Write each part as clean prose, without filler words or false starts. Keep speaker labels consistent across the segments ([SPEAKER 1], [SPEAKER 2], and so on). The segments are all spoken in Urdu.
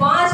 [SPEAKER 1] 5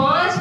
[SPEAKER 1] 5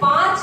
[SPEAKER 1] 5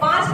[SPEAKER 1] 5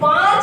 [SPEAKER 1] 5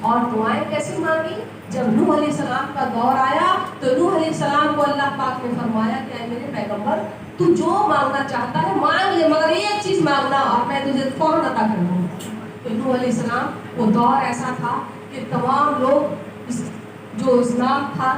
[SPEAKER 1] اور دعائیں کیسی مانگی؟ جب نوح علیہ السلام کا دور آیا تو نوح علیہ السلام کو اللہ پاک نے فرمایا کہ اے میرے پیغمبر تو جو مانگنا چاہتا ہے مانگ لے، مگر ایک چیز مانگنا اور میں تجھے فوراً عطا کر دوں گا۔ تو نوح علیہ السلام وہ دور ایسا تھا کہ تمام لوگ جو اسلام تھا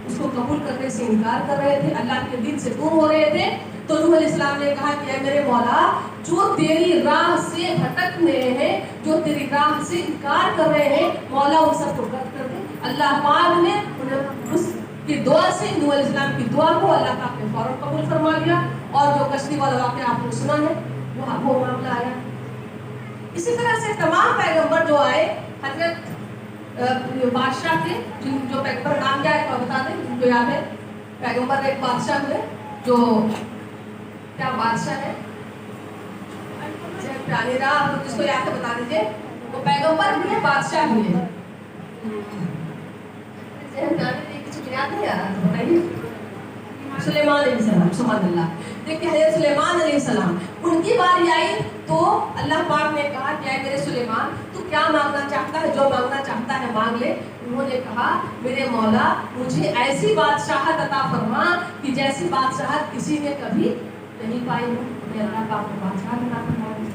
[SPEAKER 1] اس کو قبول کرنے سے انکار کر رہے تھے، اللہ کے دین سے دور ہو رہے تھے۔ تو نوح علیہ السلام نے کہا کہ اے میرے مولا جو تیری راہ سے بھٹک رہے ہیں، جو تیری راہ سے انکار کر رہے ہیں، مولا ان سب کو رد کر دے۔ اللہ پاک نے اس کی دعا سے نوح علیہ السلام کی دعا کو اللہ پاک نے فوراً قبول فرما لیا، اور جو کشتی والا واقعہ آپ نے سنا ہے وہ معاملہ آیا۔ اسی طرح سے تمام پیغمبر جو آئے، حضرت بادشاہ کے جو پیغمبر نام کیا ہے بتا دیں جن کو یاد ہے، پیغمبر ایک بادشاہ ہوئے جو کیا بادشاہ ہے پیاری راہ، جس کو یاد ہے بتا دیجیے، وہ پیغمبر بھی ہے بادشاہ بھی ہے، یاد نہیں آ رہا تو بتائیے۔ سلیمان علیہ السلام، سبحان اللہ۔ دیکھتے ہیں سلیمان علیہ السلام، ان کی باری آئی تو اللہ پاک نے کہا کہ اے میرے سلیمان تو کیا مانگنا چاہتا ہے؟ جو مانگنا چاہتا ہے مانگ لے۔ انہوں نے کہا میرے مولا مجھے ایسی بادشاہت عطا فرما کہ جیسی بادشاہت کسی نے کبھی نہیں پائی ہو، اللہ پاک نے بادشاہت عطا فرما دی۔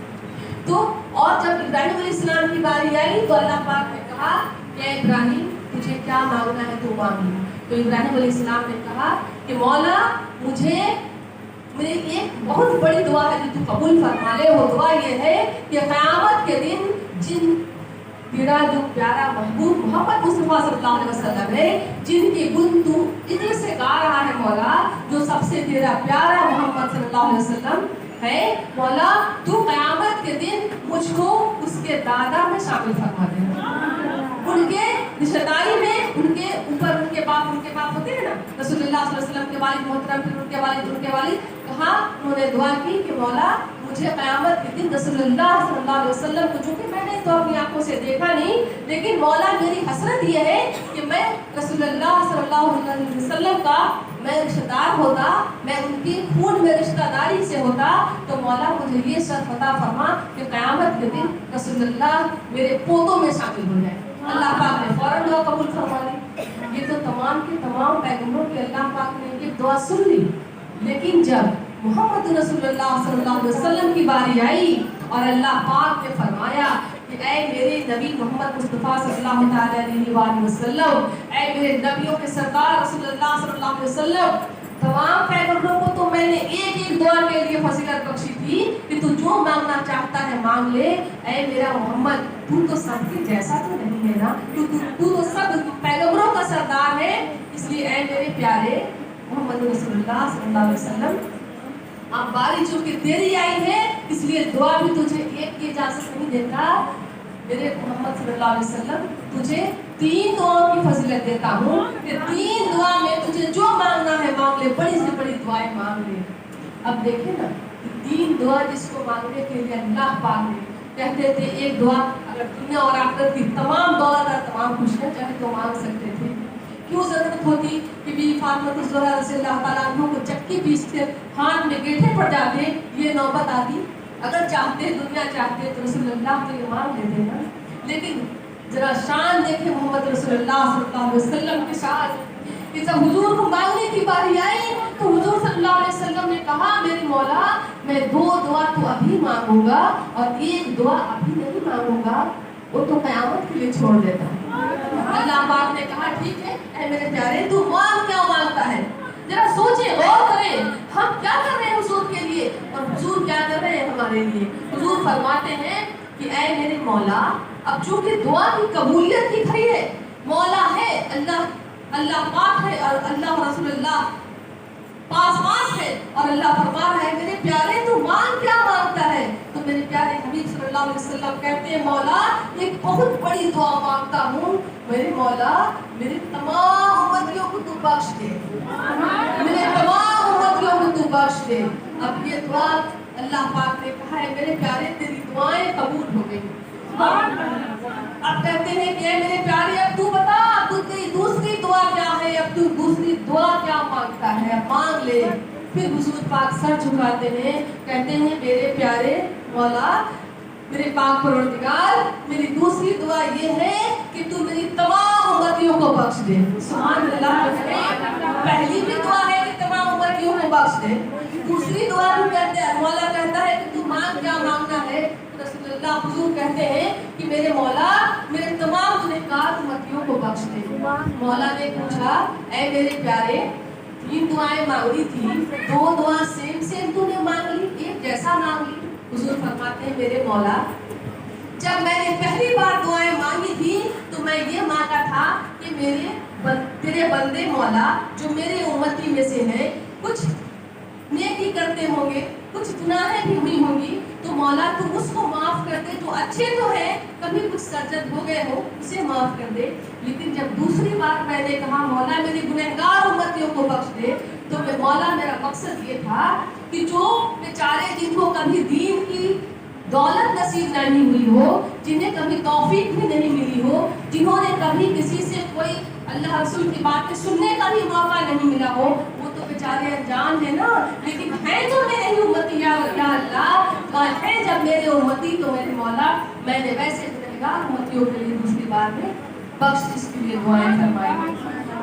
[SPEAKER 1] تو اور جب ابراہیم علیہ السلام کی باری آئی تو اللہ پاک نے کہا کہ اے ابراہیم تجھے کیا مانگنا ہے تو مانگ لے۔ تو ابراہیم علیہ السلام نے کہا کہ مولا مجھے میری ایک بہت بڑی دعا ہے جو تو قبول فرما لے، وہ دعا یہ ہے کہ قیامت کے دن جن تیرا جو پیارا محبوب محمد مصطفیٰ صلی اللہ علیہ وسلم ہے، جن کی گن تو اتنے سے گا رہا ہے مولا، جو سب سے تیرا پیارا محمد صلی اللہ علیہ وسلم ہے، مولا تو قیامت کے دن مجھ کو اس کے دادا میں شامل فرما دے، ان کے رشتہ داری میں، ان کے اوپر ان کے باپ ہوتے ہیں نا، رسول اللہ صلی اللہ علیہ وسلم کے والد محترم، پھر ان کے والد کہا، انہوں نے دعا کی کہ مولا مجھے قیامت کے دن رسول اللہ صلی اللہ علیہ وسلم کو، چونکہ میں نے تو اپنی آنکھوں سے دیکھا نہیں، لیکن مولا میری حسرت یہ ہے کہ میں رسول اللہ صلی اللہ علیہ وسلم کا میں رشتہ دار ہوتا، میں ان کی خون میں رشتہ داری سے ہوتا، تو مولا مجھے یہ شرف عطا فرما کہ قیامت کے دن رسول اللہ میرے پوتوں میں شامل ہو جائے۔ اللہ پاک نے فوراً دعا قبول فرما لی۔ یہ تو تمام کے تمام پیغمبروں کی اللہ پاک نے یہ دعا سن لی، لیکن جب محمد رسول اللہ صلی اللہ علیہ وسلم کی باری آئی اور اللہ پاک نے فرمایا کہ اے میرے نبی محمد مصطفیٰ صلی اللہ تعالی علیہ وآلہ وسلم، اے میرے نبیوں کے سردار رسول اللہ صلی اللہ علیہ وسلم، تمام پیغمبروں کو تو میں نے ایک ایک دعا کے لیے فضیلت بخشی تھی کہ تو جو مانگنا چاہتا ہے مانگ لے، اے میرا محمد تو تو سب کے جیسا تو نہیں ہے نا، تو سب پیغمبروں کا سردار ہے، اس لیے اے میرے پیارے محمد رسول اللہ صلی اللہ علیہ وسلم، اب باری چونکہ تیری آئی ہے اس لیے دعا بھی تجھے ایک کی اجازت نہیں دیتا، میرے محمد صلی اللہ علیہ وسلم تجھے 3 دعاؤں کی فضیلت دیتا ہوں کہ 3 دعا میں تجھے جو مانگنا ہے مانگ لے، بڑی سے بڑی دعائیں مانگ لے۔ اب دیکھیں نا 3 دعا جس کو مانگنے کے لیے اللہ پاک نے کہتے تھے، ایک دعا اگر دنیا اور آخرت کی تمام دولت اور تمام خوشیاں چاہے تو مانگ سکتے تھے، کیوں ضرورت ہوتی کہ بی فاطمہ الزہرا رضی اللہ تعالیٰ عنہ کو چکی پیستے ہاتھ میں گیٹھے پڑ جاتے، یہ نوبت آتی؟ اگر چاہتے دنیا چاہتے تو رسول اللہ تو یہ مانگ لیتے نا، لیکن ذرا شان دیکھیں محمد رسول اللہ صلی اللہ علیہ وسلم کے شان کہ جب حضور کو مانگنے کی باری آئی تو حضور صلی اللہ علیہ وسلم نے کہا میری مولا میں 2 دعا تو ابھی مانگوں گا اور 1 دعا ابھی نہیں مانگوں گا، وہ تو قیامت کے لیے چھوڑ دیتا ہے۔ اللہ پاک نے کہا ٹھیک ہے اے میرے پیارے تو مانگ کیا مانگتا ہے، ذرا سوچیں غور کریں ہم کیا کر رہے ہیں حضور کے لیے اور حضور کیا کر رہے ہیں ہمارے لیے۔ حضور فرماتے ہیں کہ اے میرے مولا اب چونکہ دعا کی قبولیت کی کھڑی ہے، مولا ہے اللہ پاک ہے اور اللہ رسول اللہ پاس ہے اور اللہ فرما رہا ہے میرے پیارے تو مانگ کیا مانگتا ہے، تو میرے پیارے حبیب صلی اللہ علیہ وسلم کہتے ہیں مولا ایک بہت بڑی دعا مانگتا ہوں، میرے مولا میرے تمام امتیوں کو تو بخش دے، میرے تمام امتیوں کو تو بخش دے۔ اب یہ دعا اللہ پاک نے کہا ہے میرے پیارے تیری دعائیں قبول ہو گئی۔ اب کہتے ہیں کہ اے میرے پیارے اب تو بتا تو تیری دوسری دعا کیا ہے، اب تو دوسری دعا کیا مانگتا ہے، اب مانگ لے۔ پھر حضور پاک سر جھکاتے ہیں کہتے ہیں میرے پیارے مولا میرے پاک پروردگار میری دوسری دعا یہ ہے کہ تو میری تمام امتیوں کو بخش دے. سبحان اللہ. پہلی بھی دعا ہے کہ تمام امتیوں کو بخش دے. دوسری دعا بھی کہتے ہیں مولا کہتا ہے کہ تو مانگ کیا مانگنا ہے. رسول اللہ حضور کہتے ہیں کہ میرے مولا میرے تمام گنہگار امتیوں کو بخش دے. مولا نے پوچھا اے میرے پیارے 3 دعائیں مانگی تھی, 2 دعا سیم تو نے مانگ لی, ایک جیسا مانگ لی. حضور فرماتے ہیں میرے مولا جب میں نے پہلی بار دعائیں مانگی تھی تو میں یہ مانگا تھا کہ تیرے بندے مولا جو میرے امتی میں سے ہیں کچھ نیکی کرتے ہوں گے, کچھ گناہیں بھی ہوئی ہوں گی, تو مولا تم اس کو معاف کر دے. جو اچھے تو ہیں کبھی کچھ سرزد ہو گئے ہو اسے معاف کر دے. لیکن جب دوسری بار میں نے کہا مولا میری گنہگار امتیوں کو بخش دے, تو مولا میرا مقصد یہ تھا کہ جو بیچارے جن کو کبھی دین کی دولت نصیب نہیں ہوئی ہو, جنہیں کبھی توفیق بھی نہیں ملی ہو, جنہوں نے کبھی کسی سے کوئی اللہ رسول کی باتیں سننے کا بھی موقع نہیں ملا ہو, وہ تو بیچارے انجان ہیں نا, لیکن ہیں جو میرے ہی امتی. یا اللہ ہے جب میرے امتی تو میرے مولا میں نے ویسے گنہگار امتیوں کے لیے دوسری بار میں بخشش کے لیے دعائیں فرمائی.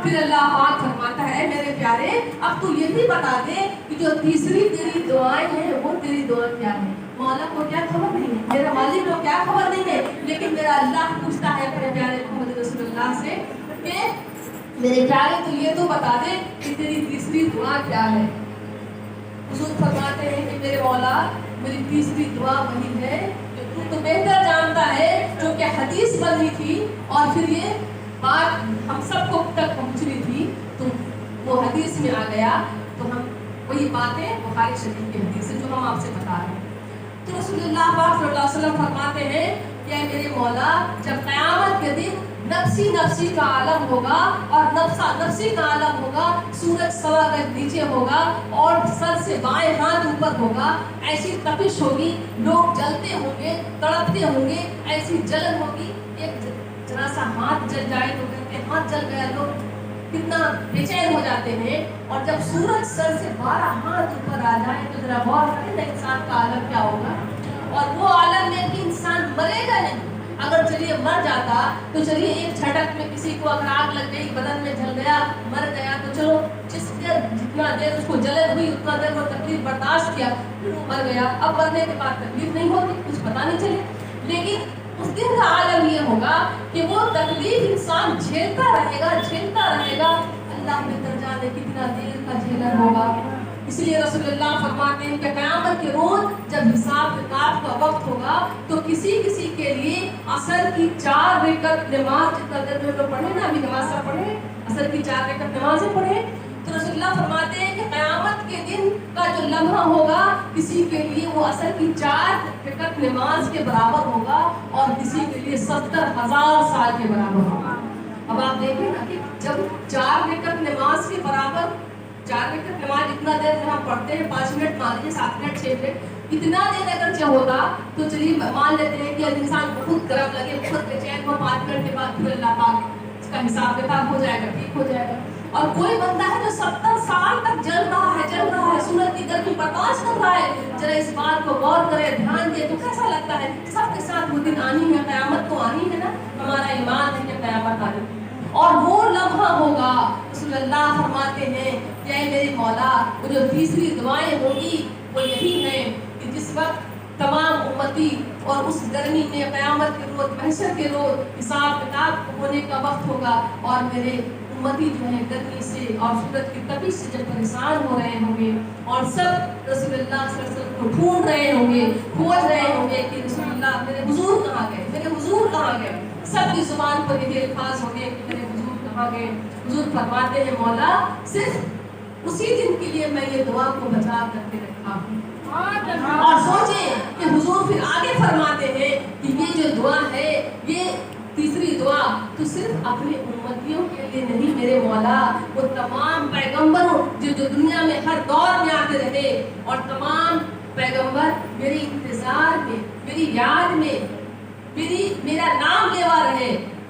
[SPEAKER 1] پھر اللہ پاک فرماتا ہے میرے پیارے اب تو یہ بھی بتا دے کہ جو تیسری تیری دعائیں ہیں وہ تیری دعا کیا ہے. مولا کو کیا خبر نہیں ہے, میرا مالک کو کیا خبر نہیں ہے, لیکن میرا اللہ پوچھتا ہے میرے پیارے محمد رسول اللہ سے کہ میرے پیارے تو یہ تو بتا دے کہ تیری تیسری دعا کیا ہے. حضور فرماتے ہیں کہ میرے مولا میری تیسری دعا وہی ہے جو تو بہتر جانتا ہے, جو کہ حدیث بنی تھی اور پھر یہ بات ہم سب کو تک پہنچنی تھی, تو وہ حدیث میں آ گیا. تو ہم وہی باتیں بخاری شریف کی حدیث ہے جو ہم آپ سے بتا رہے ہیں. تو رسول اللہ پاک صلی اللہ علیہ وسلم فرماتے ہیں کہ اے میرے مولا جب قیامت کے دن نفسی نفسی کا عالم ہوگا اور نفسا نفسی کا عالم ہوگا, سورج سوا گز نیچے ہوگا اور سر سے بائیں ہاتھ اوپر ہوگا, ایسی تپش ہوگی, لوگ جلتے ہوں گے, تڑپتے ہوں گے, ایسی جلن ہوگی. ایک ذرا سا ہاتھ جل جائے تو کہتے ہیں ہاتھ جل گیا, لوگ کتنا بے چین ہو جاتے ہیں. اور جب سورج سر سے 12 ہاتھ اوپر آ جائے تو ذرا غور کریں نا انسان کا عالم کیا ہوگا. اور وہ عالم میں کہ انسان مرے گا نہیں, اگر چلیے مر جاتا تو چلیے ایک جھٹک میں کسی کو اگر آگ لگ گئی, بدن میں جل گیا, مر گیا, تو چلو جتنا دیر اس کو جلن ہوئی اتنا دیر وہ تکلیف برداشت کیا, پھر وہ مر گیا. اب مرنے کے بعد تکلیف نہیں ہوتی, کچھ پتا نہیں چلے. لیکن اس دن کا عالم یہ ہوگا کہ وہ تکلیف انسان جھیلتا رہے گا. اللہ بہتر جانے کتنا دیر کا جھیلن ہوگا. اس لیے رسول اللہ فرماتے ہیں کہ قیامت کے روز جب حساب کتاب کا وقت ہوگا تو کسی کے لیے عصر کی 4 رکعت نماز, جتنا دیر میں لوگ پڑھے نا ابھی نماز سب پڑھے, عصر کی 4 رکعت نمازیں پڑھے, تو رسول اللہ فرماتے ہیں کہ قیامت کے دن کا جو لمحہ ہوگا کسی کے لیے وہ عصر کی 4 رکعت نماز کے برابر ہوگا اور کسی کے لیے 70,000 سال کے برابر ہوگا. اب آپ دیکھیں نا کہ جب 4 رکعت نماز کے برابر, 4 رکعت نماز اتنا دیر میں ہم پڑھتے ہیں, 5 منٹ مان لیجیے, 7 منٹ 6 منٹ, اتنا دیر اگر ہوگا تو چلیے مان لیتے ہیں کہ انسان بہت گرم لگے, بہت بے چین ہو, 5 منٹ کے بعد پھر اللہ پاک اس کا حساب کتاب ہو جائے گا, ٹھیک ہو جائے گا. اور کوئی بندہ ہے جو 70 سال تک جل رہا ہے, سورج کی گرمی برداشت کر رہا ہے, ذرا اس بات کو غور کرے, دھیان دے, تو کیسا لگتا ہے. سب کے ساتھ وہ دن آنی ہے, قیامت تو آنی ہے نا, ہمارا ایمان ہے کہ قیامت آنی ہے. اور وہ لمحہ ہوگا رسول اللہ فرماتے ہیں کہ اے میرے مولا وہ جو تیسری دعائیں ہوگی وہ یہی ہیں کہ جس وقت تمام امتی اور اس گرمی میں قیامت کے روز, محشر کے روز حساب کتاب ہونے کا وقت ہوگا اور میرے امتی جو ہے گرمی سے اور سورج کی تپش سے جب پریشان ہو رہے ہوں گے اور سب رسول اللہ صلی اللہ علیہ وسلم کو ڈھونڈ رہے ہوں گے, کھوج رہے ہوں گے کہ رسول اللہ میرے حضور کہاں گئے, میرے حضور کہاں گئے, سب کی زبان پر یہ الفاظ ہوں گے کہ میرے حضور کہاں گئے. حضور فرماتے ہیں مولا صرف اسی دن کے لیے میں یہ دعا کو بچا کر کے رکھا ہوں. اور سوچیں کہ حضور پھر آگے فرماتے ہیں کہ یہ جو دعا ہے, یہ تیسری دعا تو صرف اپنے امتیوں کے لیے نہیں میرے مولا, وہ تمام پیغمبروں جو دنیا میں ہر دور میں آتے رہے اور تمام پیغمبر میرے انتظار میں, میری یاد میں, میرا نام لیوا رہے,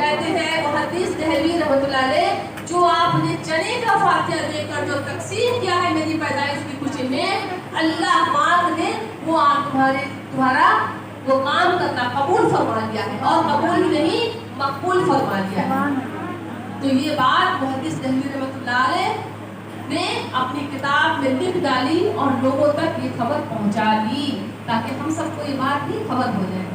[SPEAKER 1] کہتے ہیں محدث دہلوی رحمۃ اللہ علیہ جو آپ نے چنے کا فاتحہ دے کر جو تقسیم کیا ہے میری پیدائش کی خوشی میں اللہ پاک نے وہ آپ تمہارا وہ کام کرنا قبول فرما لیا ہے اور قبول ہی نہیں مقبول فرما لیا ہے. تو یہ بات محدث دہلوی رحمۃ اللہ علیہ نے اپنی کتاب میں لکھ ڈالی اور لوگوں تک یہ خبر پہنچا دی تاکہ ہم سب کو یہ بات بھی خبر ہو جائے.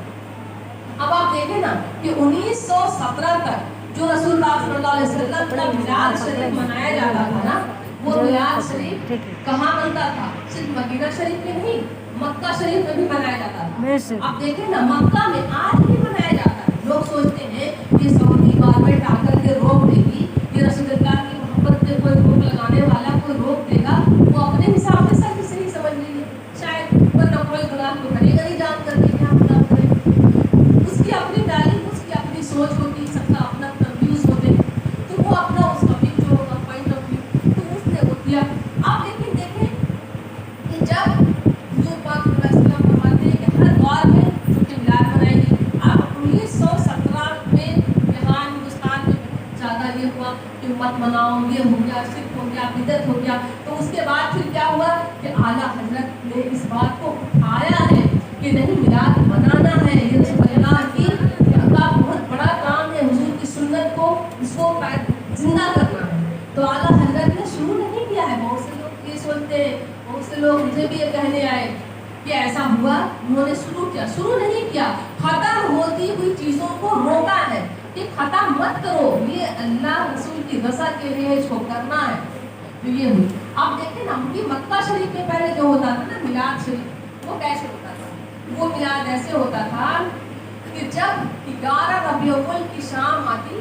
[SPEAKER 1] اب آپ دیکھیں نا کہ 1917 تک جو رسول پاک صلی اللہ علیہ وسلم کا میلاد شریف منایا جاتا تھا نا وہ میلاد شریف کہاں بنتا تھا؟ صرف مدینہ شریف میں نہیں مکہ شریف میں بھی منایا جاتا تھا. آپ دیکھیں نا مکہ میں آج بھی منایا جاتا ہے. لوگ سوچتے ہیں کہ سعودی گورنمنٹ آ کر کے روک دے گی کہ رسول اللہ کی محبت پہ کوئی روک لگانے والا کوئی روک دے گا. وہ اپنے حساب سے سب صحیح سمجھ لیجیے شاید ورنہ کوئی گناہ کو کرے گا نہیں جان کر کے کیا گناہ کرے. اس کی اپنی تعلیم اس کی اپنی سوچ ہوتی سب کا اپنا اپنا ویوز ہوتے تو وہ اپنا اس کا بھی جو ہوگا پوائنٹ آف ویو تو اس نے وہ کیا. آپ لیکن دیکھیں کہ جب حضور پاک صلی اللہ علیہ وسلم فرماتے ہیں کہ ہر دور میں چھوٹی میلاد منائی گئی. اب 1917 میں یہاں ہندوستان میں بہت زیادہ یہ ہوا کہ مت مناؤ یہ ہو گیا شرک ہو گیا بدعت ہو گیا. تو اس کے بعد پھر کیا ہوا کہ اعلیٰ حضرت نے اس بات کو اٹھایا ہے کہ نہیں میلاد منانا ہے. یہ رسول اللہ کی کا بہت بڑا کام ہے حضور کی سنت کو اس کو زندہ کرنا ہے. تو اعلیٰ حضرت نے شروع نہیں کیا ہے. بہت سے لوگ یہ سوچتے ہیں بہت سے لوگ مجھے بھی یہ کہنے آئے کہ ایسا ہوا انہوں نے شروع نہیں کیا. ختم ہوتی ہوئی چیزوں کو روکا ہے کہ ختم مت کرو یہ اللہ رسول کی رضا کے لیے اس کو کرنا ہے. تو یہ ہوئی. آپ دیکھیں نا ان کی مکہ شریف میں پہلے جو ہوتا تھا نا میلاد شریف وہ کیسے ہوتا تھا. وہ میلاد ایسے ہوتا تھا کہ جب 11 ربیع الاول کی شام آتی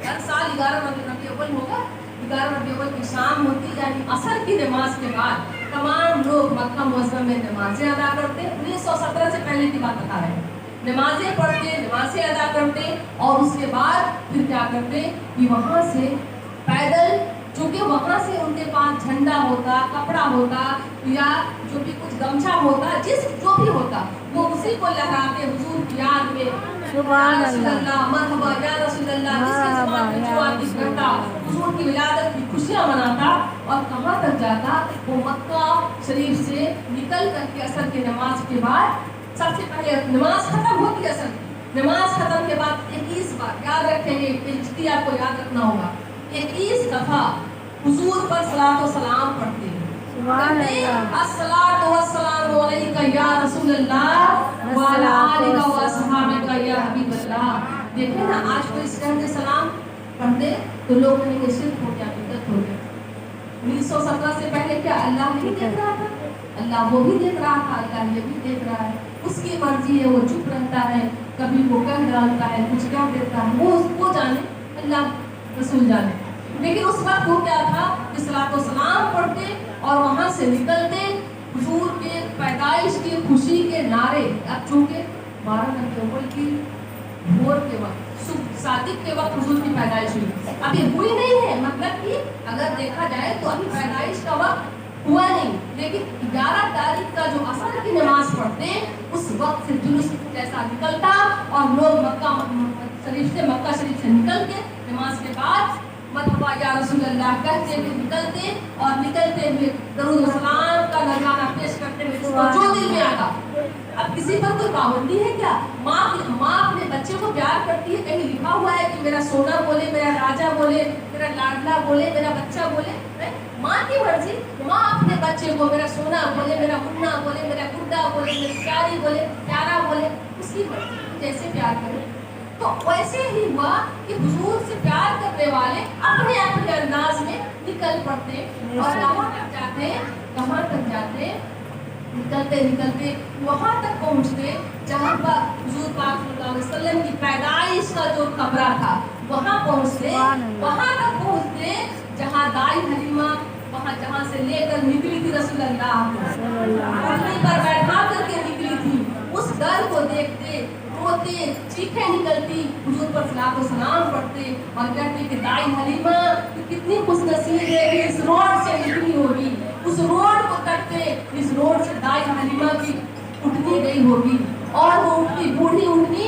[SPEAKER 1] ہر سال 11 ربیع الاول ہوگا 11 ربیع الاول کی شام ہوتی یعنی عصر کی نماز کے بعد تمام لوگ مکہ معظمہ میں نمازیں ادا کرتے. 1917 سے پہلے کی بات بتا رہے ہیں. نمازیں پڑھتے نمازیں ادا کرتے اور اس کے بعد پھر کیا کرتے کہ وہاں سے پیدل چونکہ وہاں سے ان کے پاس جھنڈا ہوتا کپڑا ہوتا یا جو بھی کچھ گمچھا ہوتا جو بھی ہوتا وہ اسی کو لہراتے حضور کی یاد میں سبحان اللہ مرحبا یا رسول اللہ جس کے زبان میں جو آتی کرتا حضور کی ولادت کی خوشیاں مناتا. اور کہاں تک جاتا وہ مکہ شریف سے نکل کر کے عصر کی نماز کے بعد سب سے پہلے نماز ختم ہوتی ہے. اصل نماز ختم کے بعد 21 بار یاد رکھیں گے کہ آپ کو یاد رکھنا ہوگا 21 دفعہ حضور پر صلاۃ و سلام پڑھتے ہیں. الصلاۃ والسلام علیک یا رسول اللہ وعلی آلک و اصحابک یا حبیب اللہ. دیکھیں نا آج کوئی اس طرح سے سلام پڑھتے تو لوگ کہیں گے شرک ہو گیا بدعت ہو گیا. 1917 سے پہلے کیا اللہ نہیں دیکھ رہا تھا؟ اللہ وہ بھی دیکھ رہا تھا. اللہ یہ بھی دیکھ رہا ہے. اس کی مرضی ہے وہ چپ رہتا ہے کبھی وہ کہہ ڈالتا ہے کچھ کہہ دیتا ہے وہ جانے اللہ رسول جانے. لیکن اس وقت وہ کیا تھا کہ صلاۃ و سلام پڑھتے اور وہاں سے نکلتے حضور کے پیدائش کی خوشی کے نعرے. اب چونکہ 12 ربیع الاول کی بھور کے وقت صبح صادق کے وقت حضور کی پیدائش ہوئی ابھی ہوئی نہیں ہے. مطلب کہ اگر دیکھا جائے تو ابھی پیدائش کا وقت ہوا نہیں لیکن 11 تاریخ کا جو عصر کی نماز پڑھتے اس وقت سے جلوس جیسا نکلتا اور لوگ مکہ شریف سے نکل کے نماز کے بعد مرحبا یا رسول اللہ کہتے ہوئے نکلتے اور نکلتے ہوئے درود و سلام کا نذرانہ پیش کرتے ہوئے جس کو جو دل میں آتا. اب کسی پر کوئی پابندی ہے کیا؟ ماں اپنے بچے کو پیار کرتی ہے. کہیں لکھا ہوا ہے کہ میرا سونا بولے میرا راجا بولے میرا لاڈلا بولے میرا بچہ بولے. ماں کی مرضی. ماں اپنے بچے کو میرا سونا بولے میرا منا بولے میرا گڈا بولے میری پیاری بولے پیارا بولے اس کی مرضی جیسے پیار کرے. تو ویسے ہی ہوا کہ حضور سے پیار کرنے والے اپنے اپنے انداز میں نکل پڑتے اور کہاں تک جاتے نکلتے وہاں تک پہنچتے جہاں پر حضور پاک صلی اللہ علیہ وسلم کی پیدائش کا جو قبرہ تھا وہاں پہنچتے. وہاں تک پہنچتے جہاں دائی حلیمہ جہاں سے لے کر نکلی تھی رسول اللہ اٹھنی پر بیٹھا کر کے نکلی تھی. اس در کو دیکھتے روتے چیخیں نکلتی حضور پر صلاۃ و سلام پڑھتے اور کہتے کہ دائی حلیمہ کتنی خوش نصیب ہے کہ اس روڈ سے نکلی ہوگی. اس روڈ کو تکتے اس روڈ سے دائی حلیمہ کی اٹھنی گئی ہوگی اور وہ اٹھنی بوڑھی اٹھنی